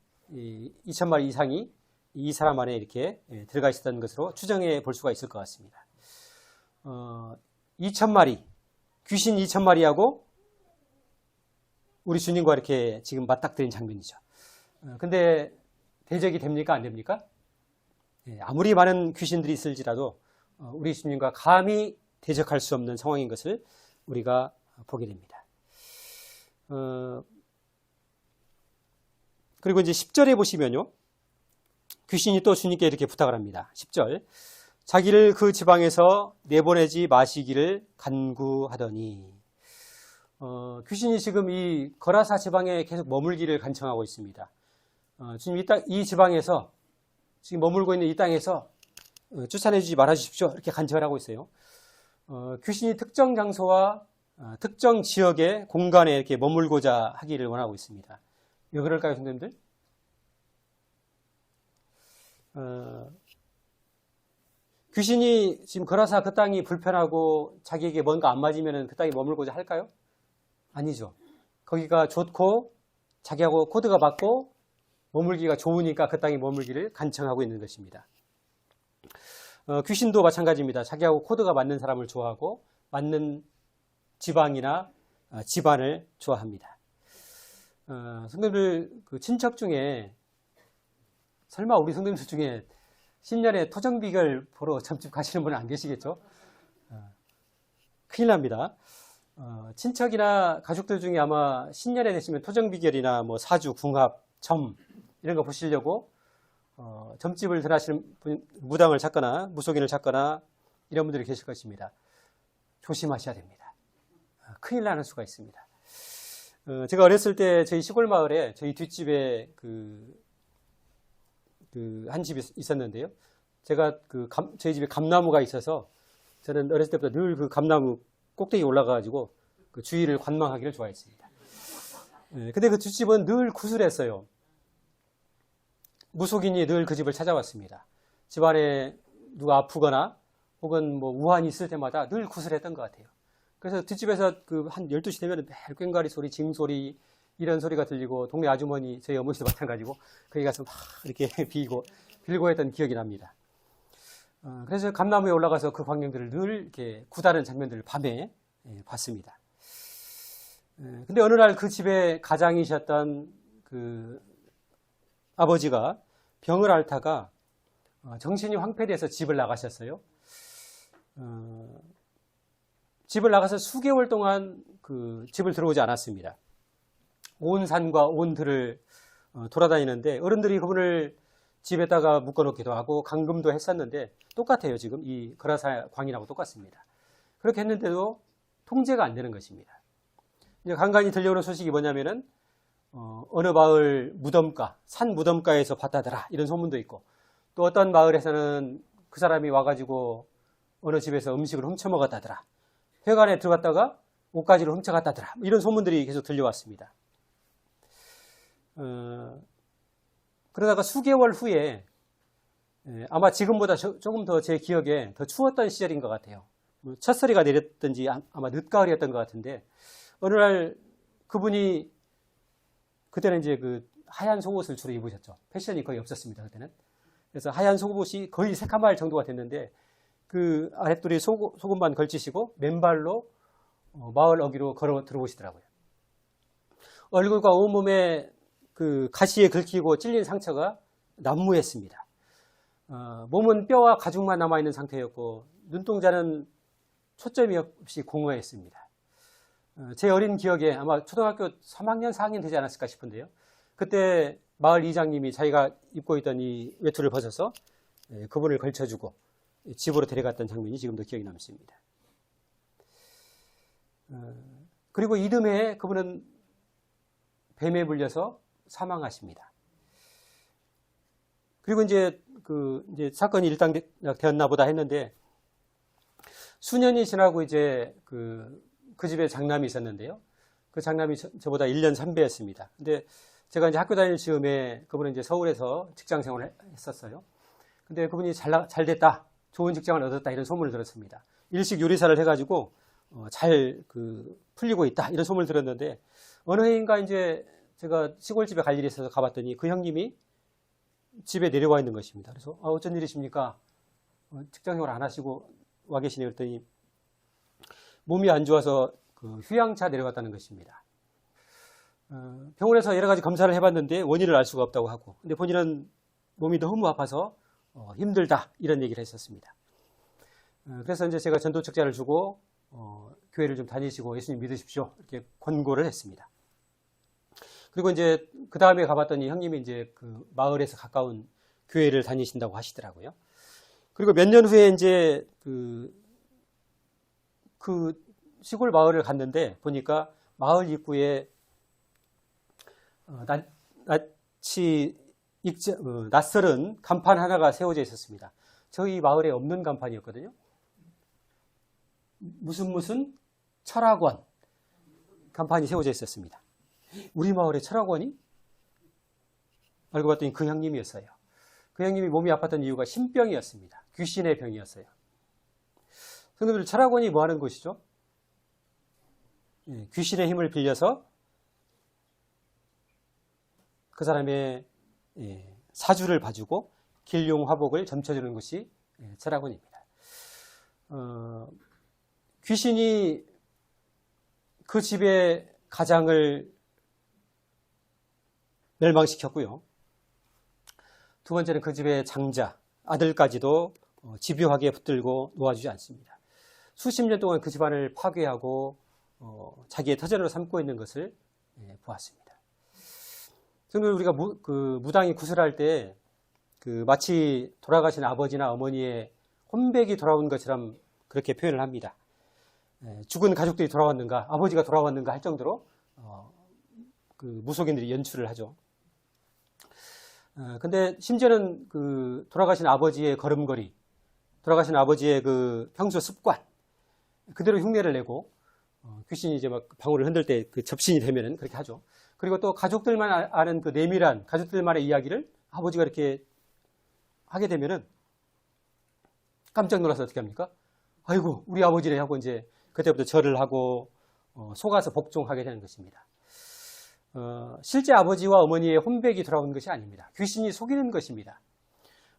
이 사람 안에 이렇게 들어가 있었던 것으로 추정해 볼 수가 있을 것 같습니다. 2,000마리, 귀신 2,000마리하고 우리 주님과 이렇게 지금 맞닥뜨린 장면이죠. 근데 대적이 됩니까? 안 됩니까? 아무리 많은 귀신들이 있을지라도 우리 주님과 감히 대적할 수 없는 상황인 것을 우리가 보게 됩니다. 그리고 이제 10절에 보시면요. 귀신이 또 주님께 이렇게 부탁을 합니다. 10절. 자기를 그 지방에서 내보내지 마시기를 간구하더니 귀신이 지금 이 거라사 지방에 계속 머물기를 간청하고 있습니다. 주님 이 지방에서 지금 머물고 있는 이 땅에서 쫓아내주지 말아주십시오. 이렇게 간청을 하고 있어요. 귀신이 특정 장소와 특정 지역의 공간에 이렇게 머물고자 하기를 원하고 있습니다. 왜 그럴까요, 선생님들? 귀신이 지금 거라사 그 땅이 불편하고 자기에게 뭔가 안 맞으면 그 땅에 머물고자 할까요? 아니죠. 거기가 좋고 자기하고 코드가 맞고 머물기가 좋으니까 그 땅에 머물기를 간청하고 있는 것입니다. 귀신도 마찬가지입니다. 자기하고 코드가 맞는 사람을 좋아하고 맞는 지방이나 집안을 좋아합니다. 성도들 그 친척 중에 설마 우리 성도님들 중에 신년에 토정비결 보러 점집 가시는 분은 안 계시겠죠? 큰일 납니다. 친척이나 가족들 중에 아마 신년에 되시면 토정비결이나 뭐 사주, 궁합, 점 이런 거 보시려고 점집을 들어가시는 분, 무당을 찾거나 무속인을 찾거나 이런 분들이 계실 것입니다. 조심하셔야 됩니다. 큰일 나는 수가 있습니다. 제가 어렸을 때 저희 시골 마을에 저희 뒷집에 한 집이 있었는데요. 제가 저희 집에 감나무가 있어서 저는 어렸을 때부터 늘 그 감나무 꼭대기 올라가가지고 그 주위를 관망하기를 좋아했습니다. 근데 그 뒷집은 늘 구슬했어요. 무속인이 늘 그 집을 찾아왔습니다. 집안에 누가 아프거나 혹은 뭐 우환이 있을 때마다 늘 구슬했던 것 같아요. 그래서 뒷집에서 한 12시 되면 매일 꽹과리 소리, 징 소리 이런 소리가 들리고 동네 아주머니, 저희 어머니도 마찬가지고 거기 가서 막 이렇게 빌고 했던 기억이 납니다. 그래서 감나무에 올라가서 그 광경들을 늘 이렇게 구다른 장면들을 밤에 봤습니다. 근데 어느 날 그 집의 가장이셨던 그 아버지가 병을 앓다가 정신이 황폐돼서 집을 나가셨어요. 집을 나가서 수개월 동안 그 집을 들어오지 않았습니다. 온 산과 온 들을 돌아다니는데 어른들이 그분을 집에다가 묶어놓기도 하고 감금도 했었는데 똑같아요. 지금 이 거라사 광이라고 똑같습니다. 그렇게 했는데도 통제가 안 되는 것입니다. 이제 간간히 들려오는 소식이 뭐냐면은 어느 마을 무덤가, 산 무덤가에서 봤다더라 이런 소문도 있고, 또 어떤 마을에서는 그 사람이 와가지고 어느 집에서 음식을 훔쳐먹었다더라, 회관에 들어갔다가 옷가지를 훔쳐갔다더라, 이런 소문들이 계속 들려왔습니다. 그러다가 수개월 후에 아마 지금보다 조금 더 제 기억에 더 추웠던 시절인 것 같아요. 첫서리가 내렸던지 아마 늦가을이었던 것 같은데, 어느 날 그분이, 그때는 이제 그 하얀 속옷을 주로 입으셨죠. 패션이 거의 없었습니다, 그때는. 그래서 하얀 속옷이 거의 새까말 정도가 됐는데 그 아랫돌이 속옷만 걸치시고 맨발로 마을 어귀로 걸어 들어오시더라고요. 얼굴과 온몸에 그 가시에 긁히고 찔린 상처가 난무했습니다. 몸은 뼈와 가죽만 남아있는 상태였고 눈동자는 초점이 없이 공허했습니다. 제 어린 기억에 아마 초등학교 3학년, 4학년 되지 않았을까 싶은데요. 그때 마을 이장님이 자기가 입고 있던 이 외투를 벗어서 그분을 걸쳐주고 집으로 데려갔던 장면이 지금도 기억이 남습니다. 그리고 이듬해 그분은 뱀에 물려서 사망하십니다. 그리고 이제 이제 사건이 일단되었나 보다 했는데, 수년이 지나고 이제 그 집에 장남이 있었는데요. 그 장남이 저보다 1년 선배였습니다. 근데 제가 이제 학교 다닐 즈음에 그분은 이제 서울에서 직장 생활을 했었어요. 근데 그분이 잘 됐다, 좋은 직장을 얻었다, 이런 소문을 들었습니다. 일식 요리사를 해가지고 잘 풀리고 있다, 이런 소문을 들었는데, 어느 해인가 이제 제가 시골집에 갈 일이 있어서 가봤더니 그 형님이 집에 내려와 있는 것입니다. 그래서 어쩐 일이십니까? 직장 생활 안 하시고 와 계시네. 그랬더니 몸이 안 좋아서 휴양차 내려갔다는 것입니다. 병원에서 여러 가지 검사를 해봤는데 원인을 알 수가 없다고 하고, 근데 본인은 몸이 너무 아파서 힘들다, 이런 얘기를 했었습니다. 그래서 이제 제가 전도책자를 주고 교회를 좀 다니시고 예수님 믿으십시오, 이렇게 권고를 했습니다. 그리고 이제 그 다음에 가봤더니 형님이 이제 그 마을에서 가까운 교회를 다니신다고 하시더라고요. 그리고 몇 년 후에 이제 그 시골 마을을 갔는데 보니까 마을 입구에 낯설은 간판 하나가 세워져 있었습니다. 저희 마을에 없는 간판이었거든요. 무슨 철학원 간판이 세워져 있었습니다. 우리 마을에 철학원이? 알고 봤더니 그 형님이었어요. 그 형님이 몸이 아팠던 이유가 신병이었습니다. 귀신의 병이었어요. 성도들, 철학원이 뭐 하는 곳이죠? 귀신의 힘을 빌려서 그 사람의 사주를 봐주고 길용화복을 점쳐주는 것이 철학원입니다. 귀신이 그 집의 가장을 멸망시켰고요. 두 번째는 그 집의 장자, 아들까지도 집요하게 붙들고 놓아주지 않습니다. 수십 년 동안 그 집안을 파괴하고 자기의 터전으로 삼고 있는 것을 보았습니다. 성도, 우리가 무당이 구슬할 때 마치 돌아가신 아버지나 어머니의 혼백이 돌아온 것처럼 그렇게 표현을 합니다. 죽은 가족들이 돌아왔는가, 아버지가 돌아왔는가 할 정도로 그 무속인들이 연출을 하죠. 근데 심지어는 그 돌아가신 아버지의 걸음걸이, 돌아가신 아버지의 그 평소 습관, 그대로 흉내를 내고, 귀신이 이제 막 방울을 흔들 때 그 접신이 되면은 그렇게 하죠. 그리고 또 가족들만 아는 그 내밀한 가족들만의 이야기를 아버지가 이렇게 하게 되면은 깜짝 놀라서 어떻게 합니까? 아이고, 우리 아버지네 하고 이제 그때부터 절을 하고 속아서 복종하게 되는 것입니다. 실제 아버지와 어머니의 혼백이 돌아온 것이 아닙니다. 귀신이 속이는 것입니다.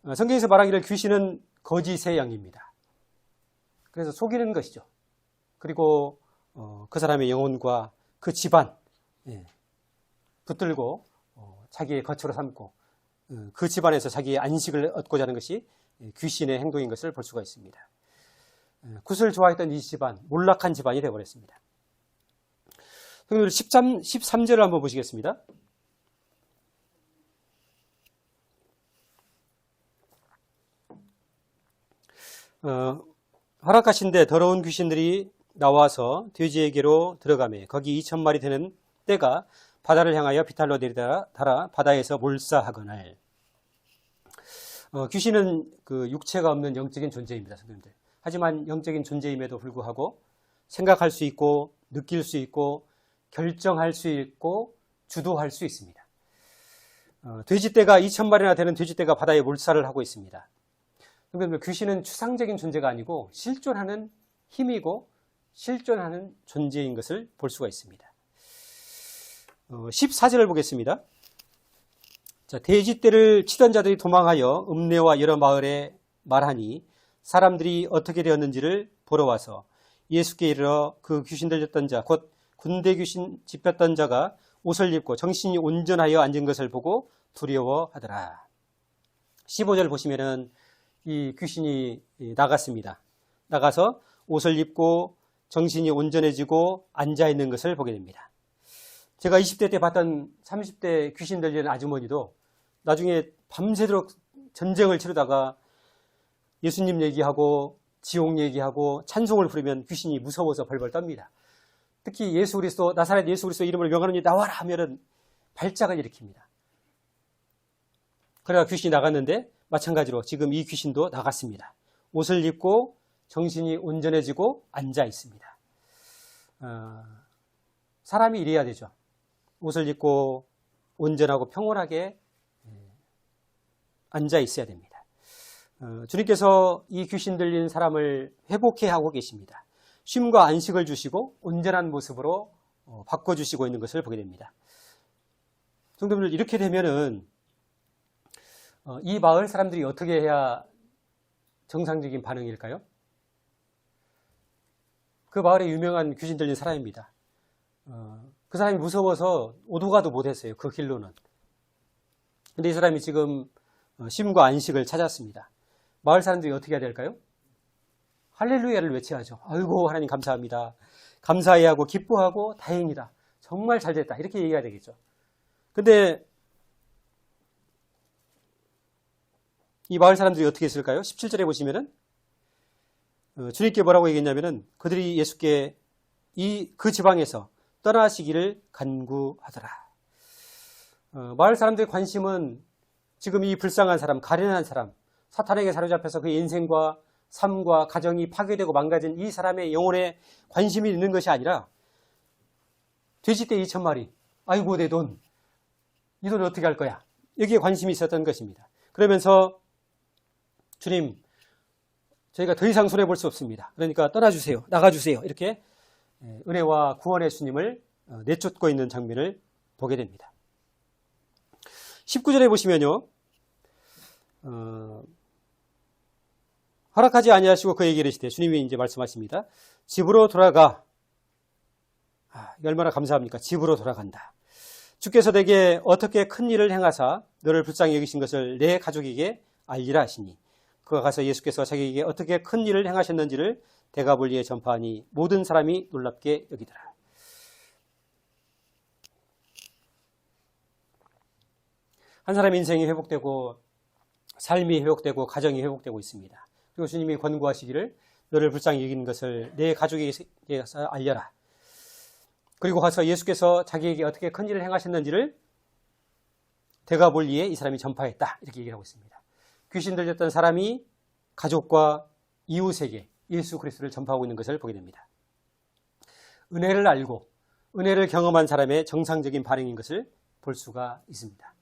성경에서 말하기를 귀신은 거짓의 영입니다. 그래서 속이는 것이죠. 그리고 그 사람의 영혼과 그 집안 붙들고 자기의 거처로 삼고 그 집안에서 자기의 안식을 얻고자 하는 것이 귀신의 행동인 것을 볼 수가 있습니다. 굿을 좋아했던 이 집안, 몰락한 집안이 되어버렸습니다. 13절을 한번 보시겠습니다. 허락하신데 더러운 귀신들이 나와서 돼지에게로 들어가매 거기 2,000마리 되는 떼가 바다를 향하여 비탈로 내리다 달아 바다에서 몰사하거늘. 귀신은 그 육체가 없는 영적인 존재입니다, 선생님들. 하지만 영적인 존재임에도 불구하고 생각할 수 있고 느낄 수 있고 결정할 수 있고 주도할 수 있습니다. 돼지떼가 2,000마리나 되는 돼지떼가 바다에 몰살을 하고 있습니다. 그러면 귀신은 추상적인 존재가 아니고 실존하는 힘이고 실존하는 존재인 것을 볼 수가 있습니다. 14절을 보겠습니다. 자, 돼지떼를 치던 자들이 도망하여 읍내와 여러 마을에 말하니 사람들이 어떻게 되었는지를 보러 와서 예수께 이르러 그 귀신 들렸던 자, 곧 군대 귀신 집혔던 자가 옷을 입고 정신이 온전하여 앉은 것을 보고 두려워하더라. 15절 보시면은 이 귀신이 나갔습니다. 나가서 옷을 입고 정신이 온전해지고 앉아있는 것을 보게 됩니다. 제가 20대 때 봤던 30대 귀신 들리는 아주머니도 나중에 밤새도록 전쟁을 치르다가 예수님 얘기하고 지옥 얘기하고 찬송을 부르면 귀신이 무서워서 벌벌 떱니다. 특히 예수 그리스도, 나사렛 예수 그리스도 이름을 명하노니 나와라 하면은 발작을 일으킵니다. 그래가 귀신이 나갔는데 마찬가지로 지금 이 귀신도 나갔습니다. 옷을 입고 정신이 온전해지고 앉아 있습니다. 사람이 이래야 되죠. 옷을 입고 온전하고 평온하게 앉아 있어야 됩니다. 주님께서 이 귀신 들린 사람을 회복해 하고 계십니다. 쉼과 안식을 주시고 온전한 모습으로 바꿔주시고 있는 것을 보게 됩니다. 성도님들, 이렇게 되면은 이 마을 사람들이 어떻게 해야 정상적인 반응일까요? 그 마을에 유명한 귀신 들린 사람입니다. 그 사람이 무서워서 오도 가도 못했어요. 그 길로는. 근데 이 사람이 지금 쉼과 안식을 찾았습니다. 마을 사람들이 어떻게 해야 될까요? 할렐루야를 외쳐야죠. 아이고 하나님 감사합니다. 감사해야 하고 기뻐하고 다행이다. 정말 잘 됐다. 이렇게 얘기해야 되겠죠. 근데 이 마을 사람들이 어떻게 했을까요? 17절에 보시면은 주님께 뭐라고 얘기했냐면은 그들이 예수께 그 지방에서 떠나시기를 간구하더라. 마을 사람들의 관심은 지금 이 불쌍한 사람, 가련한 사람, 사탄에게 사로잡혀서 그 인생과 삶과 가정이 파괴되고 망가진 이 사람의 영혼에 관심이 있는 것이 아니라 돼지떼 2,000마리, 아이고 내 돈, 이 돈 어떻게 할 거야? 여기에 관심이 있었던 것입니다. 그러면서 주님, 저희가 더 이상 손해볼 수 없습니다. 그러니까 떠나주세요. 나가주세요. 이렇게 은혜와 구원의 주님을 내쫓고 있는 장면을 보게 됩니다. 19절에 보시면요. 허락하지 아니하시고 그에게 이르시되 주님이 이제 말씀하십니다. 집으로 돌아가. 얼마나 감사합니까? 집으로 돌아간다. 주께서 내게 어떻게 큰 일을 행하사 너를 불쌍히 여기신 것을 내 가족에게 알리라 하시니 그가 가서 예수께서 자기에게 어떻게 큰 일을 행하셨는지를 데가볼리에 전파하니 모든 사람이 놀랍게 여기더라. 한 사람의 인생이 회복되고 삶이 회복되고 가정이 회복되고 있습니다. 그리고 주님이 권고하시기를 너를 불쌍히 여기는 것을 내 가족에게 알려라. 그리고 가서 예수께서 자기에게 어떻게 큰 일을 행하셨는지를 데가볼리에 이 사람이 전파했다. 이렇게 얘기를 하고 있습니다. 귀신 들렸던 사람이 가족과 이웃에게 예수 그리스도를 전파하고 있는 것을 보게 됩니다. 은혜를 알고 은혜를 경험한 사람의 정상적인 반응인 것을 볼 수가 있습니다.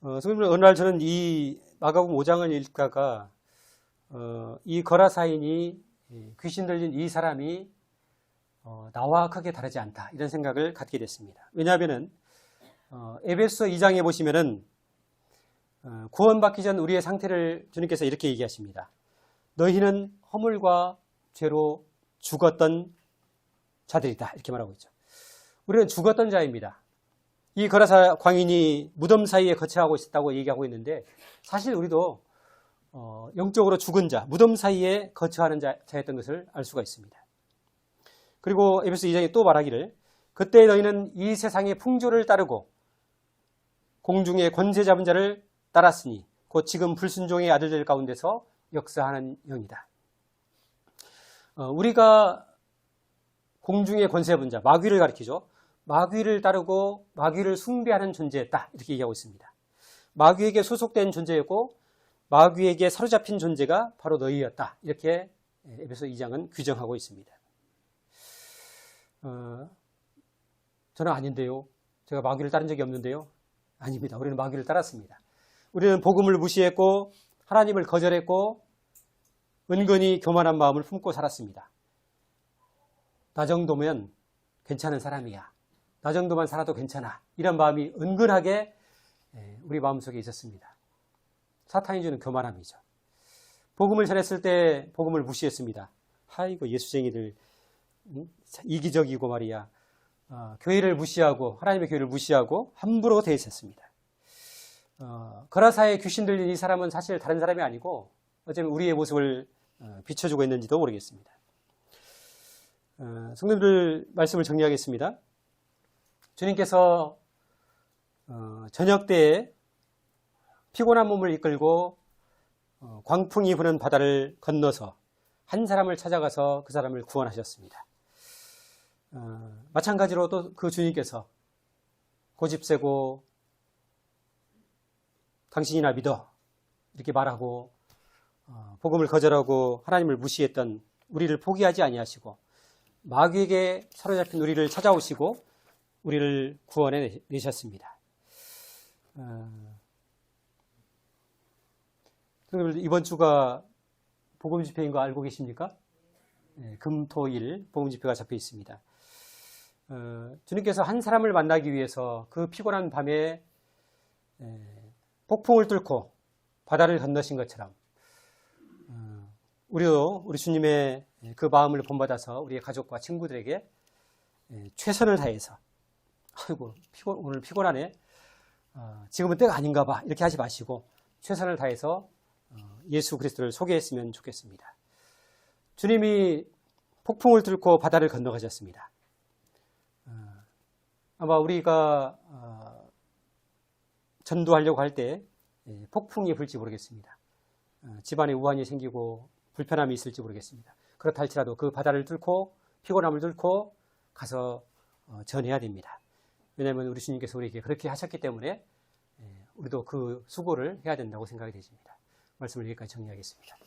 어느 날 저는 이 마가복음 5장을 읽다가 이 거라사인이 귀신 들린 이 사람이 나와 크게 다르지 않다 이런 생각을 갖게 됐습니다. 왜냐하면은 에베소 2장에 보시면은 구원받기 전 우리의 상태를 주님께서 이렇게 얘기하십니다. 너희는 허물과 죄로 죽었던 자들이다 이렇게 말하고 있죠. 우리는 죽었던 자입니다. 이 거라사 광인이 무덤 사이에 거처하고 있었다고 얘기하고 있는데 사실 우리도 영적으로 죽은 자, 무덤 사이에 거처하는 자였던 것을 알 수가 있습니다. 그리고 에베소 2장에 또 말하기를 그때 너희는 이 세상의 풍조를 따르고 공중의 권세 잡은 자를 따랐으니 곧 지금 불순종의 아들들 가운데서 역사하는 영이다. 우리가 공중의 권세 잡은 자, 마귀를 가리키죠. 마귀를 따르고 마귀를 숭배하는 존재였다 이렇게 얘기하고 있습니다. 마귀에게 소속된 존재였고 마귀에게 사로잡힌 존재가 바로 너희였다 이렇게 에베소 2장은 규정하고 있습니다. 저는 아닌데요. 제가 마귀를 따른 적이 없는데요. 아닙니다. 우리는 마귀를 따랐습니다. 우리는 복음을 무시했고 하나님을 거절했고 은근히 교만한 마음을 품고 살았습니다. 나 정도면 괜찮은 사람이야. 나 정도만 살아도 괜찮아. 이런 마음이 은근하게 우리 마음속에 있었습니다. 사탄이 주는 교만함이죠. 복음을 전했을 때 복음을 무시했습니다. 아이고 예수쟁이들 이기적이고 말이야. 교회를 무시하고 하나님의 교회를 무시하고 함부로 대했었습니다. 거라사에 귀신 들린 이 사람은 사실 다른 사람이 아니고 어쩌면 우리의 모습을 비춰주고 있는지도 모르겠습니다. 성도들 말씀을 정리하겠습니다. 주님께서 저녁 때에 피곤한 몸을 이끌고 광풍이 부는 바다를 건너서 한 사람을 찾아가서 그 사람을 구원하셨습니다. 마찬가지로 또 그 주님께서 고집세고 당신이나 믿어 이렇게 말하고 복음을 거절하고 하나님을 무시했던 우리를 포기하지 아니하시고 마귀에게 사로잡힌 우리를 찾아오시고 우리를 구원해 내셨습니다. 이번 주가 복음 집회인 거 알고 계십니까? 금, 토, 일 복음 집회가 잡혀 있습니다. 주님께서 한 사람을 만나기 위해서 그 피곤한 밤에 폭풍을 뚫고 바다를 건너신 것처럼 우리도 우리 주님의 그 마음을 본받아서 우리의 가족과 친구들에게 최선을 다해서 아이고 오늘 피곤하네. 지금은 때가 아닌가 봐. 이렇게 하지 마시고 최선을 다해서 예수 그리스도를 소개했으면 좋겠습니다. 주님이 폭풍을 뚫고 바다를 건너가셨습니다. 아마 우리가 전도하려고 할 때 폭풍이 불지 모르겠습니다. 집안에 우환이 생기고 불편함이 있을지 모르겠습니다. 그렇다 할지라도 그 바다를 뚫고 피곤함을 뚫고 가서 전해야 됩니다. 왜냐하면 우리 주님께서 우리에게 그렇게 하셨기 때문에 우리도 그 수고를 해야 된다고 생각이 되십니다. 말씀을 여기까지 정리하겠습니다.